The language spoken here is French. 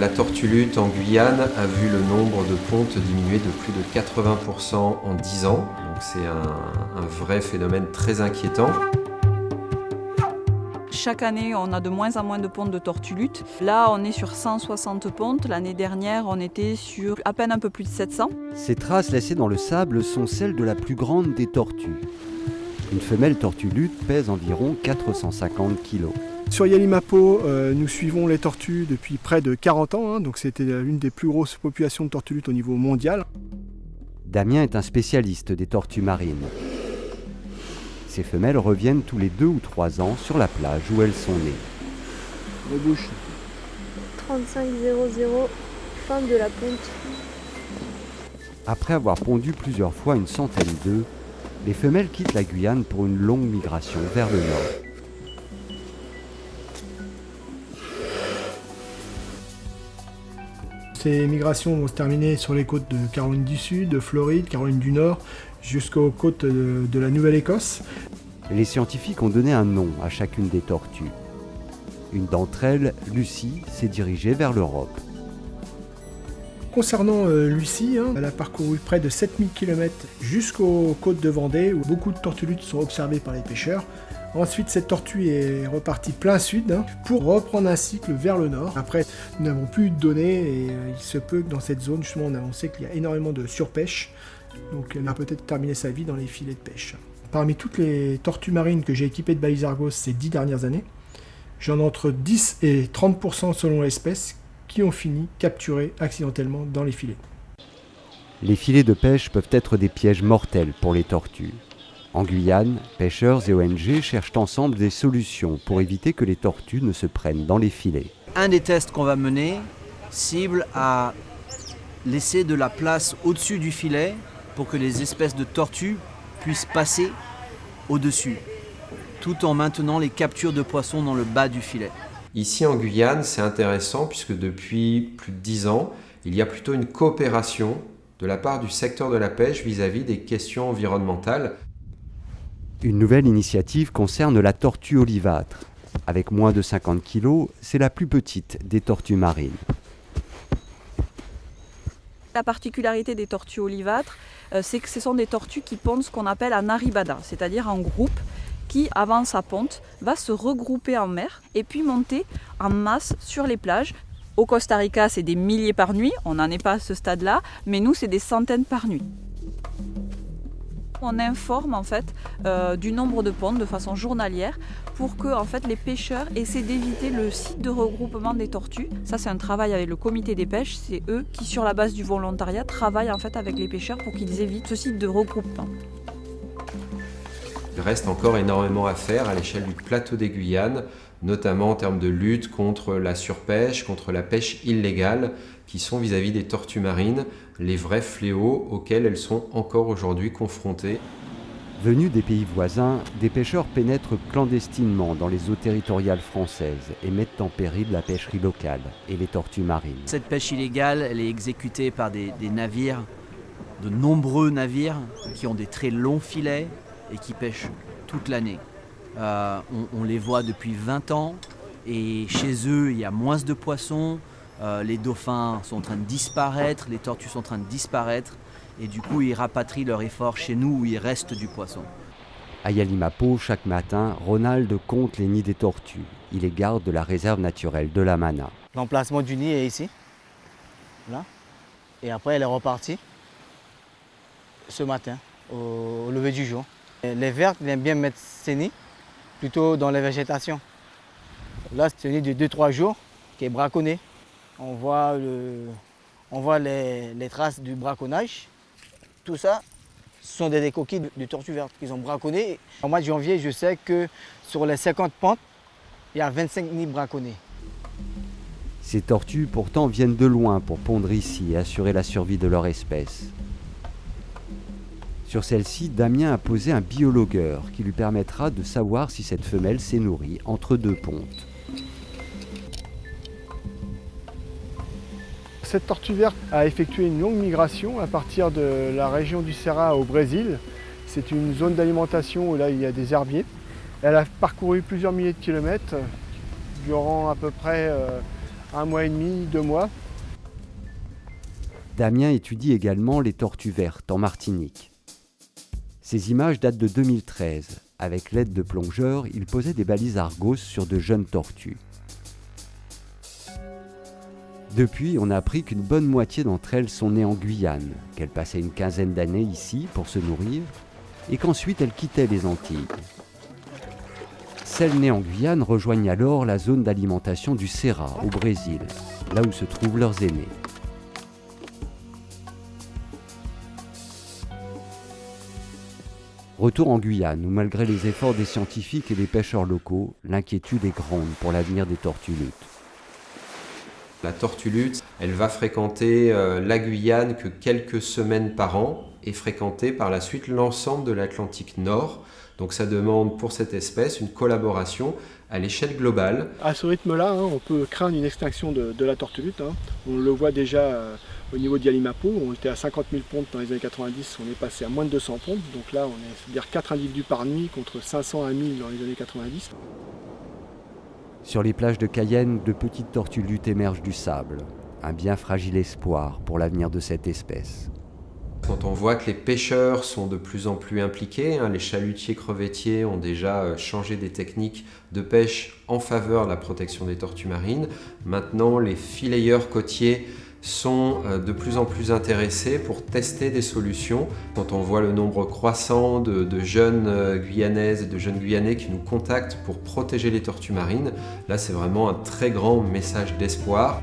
La tortue luth en Guyane a vu le nombre de pontes diminuer de plus de 80% en 10 ans. Donc c'est un vrai phénomène très inquiétant. Chaque année, on a de moins en moins de pontes de tortue luth. Là, on est sur 160 pontes. L'année dernière, on était sur à peine un peu plus de 700. Ces traces laissées dans le sable sont celles de la plus grande des tortues. Une femelle tortue luth pèse environ 450 kg. Sur Yalimapo, nous suivons les tortues depuis près de 40 ans, donc c'était l'une des plus grosses populations de tortues luth au niveau mondial. Damien est un spécialiste des tortues marines. Ces femelles reviennent tous les 2 ou 3 ans sur la plage où elles sont nées. Rebouche. 3500, fin de la ponte. Après avoir pondu plusieurs fois une centaine d'œufs, les femelles quittent la Guyane pour une longue migration vers le nord. Ces migrations vont se terminer sur les côtes de Caroline du Sud, de Floride, Caroline du Nord, jusqu'aux côtes de la Nouvelle-Écosse. Les scientifiques ont donné un nom à chacune des tortues. Une d'entre elles, Lucie, s'est dirigée vers l'Europe. Concernant Lucie, elle a parcouru près de 7000 km jusqu'aux côtes de Vendée, où beaucoup de tortues luth sont observées par les pêcheurs. Ensuite, cette tortue est repartie plein sud pour reprendre un cycle vers le nord. Après, nous n'avons plus eu de données et il se peut que dans cette zone, justement, on sait qu'il y a énormément de surpêche. Donc, elle a peut-être terminé sa vie dans les filets de pêche. Parmi toutes les tortues marines que j'ai équipées de balises Argos ces 10 dernières années, j'en ai entre 10 et 30% selon l'espèce qui ont fini capturées accidentellement dans les filets. Les filets de pêche peuvent être des pièges mortels pour les tortues. En Guyane, pêcheurs et ONG cherchent ensemble des solutions pour éviter que les tortues ne se prennent dans les filets. Un des tests qu'on va mener cible à laisser de la place au-dessus du filet pour que les espèces de tortues puissent passer au-dessus, tout en maintenant les captures de poissons dans le bas du filet. Ici en Guyane, c'est intéressant puisque depuis plus de 10 ans, il y a plutôt une coopération de la part du secteur de la pêche vis-à-vis des questions environnementales. Une nouvelle initiative concerne la tortue olivâtre. Avec moins de 50 kg, c'est la plus petite des tortues marines. La particularité des tortues olivâtres, c'est que ce sont des tortues qui pondent ce qu'on appelle un arribada, c'est-à-dire un groupe qui, avant sa ponte, va se regrouper en mer et puis monter en masse sur les plages. Au Costa Rica, c'est des milliers par nuit, on n'en est pas à ce stade-là, mais nous, c'est des centaines par nuit. On informe en fait du nombre de pontes de façon journalière pour que en fait, les pêcheurs essaient d'éviter le site de regroupement des tortues. Ça, c'est un travail avec le comité des pêches. C'est eux qui, sur la base du volontariat, travaillent en fait avec les pêcheurs pour qu'ils évitent ce site de regroupement. Il reste encore énormément à faire à l'échelle du plateau des Guyanes, notamment en termes de lutte contre la surpêche, contre la pêche illégale, qui sont vis-à-vis des tortues marines les vrais fléaux auxquels elles sont encore aujourd'hui confrontées. Venus des pays voisins, des pêcheurs pénètrent clandestinement dans les eaux territoriales françaises et mettent en péril la pêcherie locale et les tortues marines. Cette pêche illégale, elle est exécutée par des navires, de nombreux navires qui ont des très longs filets et qui pêchent toute l'année. On les voit depuis 20 ans et chez eux, il y a moins de poissons. Les dauphins sont en train de disparaître, les tortues sont en train de disparaître et du coup ils rapatrient leur effort chez nous où il reste du poisson. À Yalimapo, chaque matin, Ronald compte les nids des tortues. Il les garde de la réserve naturelle de la Mana. L'emplacement du nid est ici, là, et après elle est repartie ce matin au lever du jour. Les vers aiment bien mettre ses nids plutôt dans la végétation. Là c'est un nid de 2-3 jours qui est braconné. On voit les traces du braconnage. Tout ça, ce sont des coquilles de tortues vertes qu'ils ont braconnées. Au mois de janvier, je sais que sur les 50 pentes, il y a 25 nids braconnés. Ces tortues, pourtant, viennent de loin pour pondre ici et assurer la survie de leur espèce. Sur celle-ci, Damien a posé un biologueur qui lui permettra de savoir si cette femelle s'est nourrie entre 2 pontes. Cette tortue verte a effectué une longue migration à partir de la région du Ceará au Brésil. C'est une zone d'alimentation où là il y a des herbiers. Elle a parcouru plusieurs milliers de kilomètres durant à peu près 1 mois et demi, 2 mois. Damien étudie également les tortues vertes en Martinique. Ces images datent de 2013. Avec l'aide de plongeurs, il posait des balises Argos sur de jeunes tortues. Depuis, on a appris qu'une bonne moitié d'entre elles sont nées en Guyane, qu'elles passaient une quinzaine d'années ici pour se nourrir, et qu'ensuite elles quittaient les Antilles. Celles nées en Guyane rejoignent alors la zone d'alimentation du Ceará, au Brésil, là où se trouvent leurs aînés. Retour en Guyane, où malgré les efforts des scientifiques et des pêcheurs locaux, l'inquiétude est grande pour l'avenir des tortues luttes. La tortue lutte, elle va fréquenter la Guyane que quelques semaines par an et fréquenter par la suite l'ensemble de l'Atlantique Nord. Donc ça demande pour cette espèce une collaboration à l'échelle globale. À ce rythme-là, on peut craindre une extinction de la tortue lutte. On le voit déjà au niveau d'Yalimapo. On était à 50 000 pontes dans les années 90, on est passé à moins de 200 pontes. Donc là, on est, c'est-à-dire 4 individus par nuit contre 500 à 1000 dans les années 90. Sur les plages de Cayenne, de petites tortues luttes émergent du sable. Un bien fragile espoir pour l'avenir de cette espèce. Quand on voit que les pêcheurs sont de plus en plus impliqués, les chalutiers crevettiers ont déjà changé des techniques de pêche en faveur de la protection des tortues marines. Maintenant, les fileyeurs côtiers sont de plus en plus intéressés pour tester des solutions. Quand on voit le nombre croissant de jeunes Guyanaises et de jeunes Guyanais qui nous contactent pour protéger les tortues marines, là c'est vraiment un très grand message d'espoir.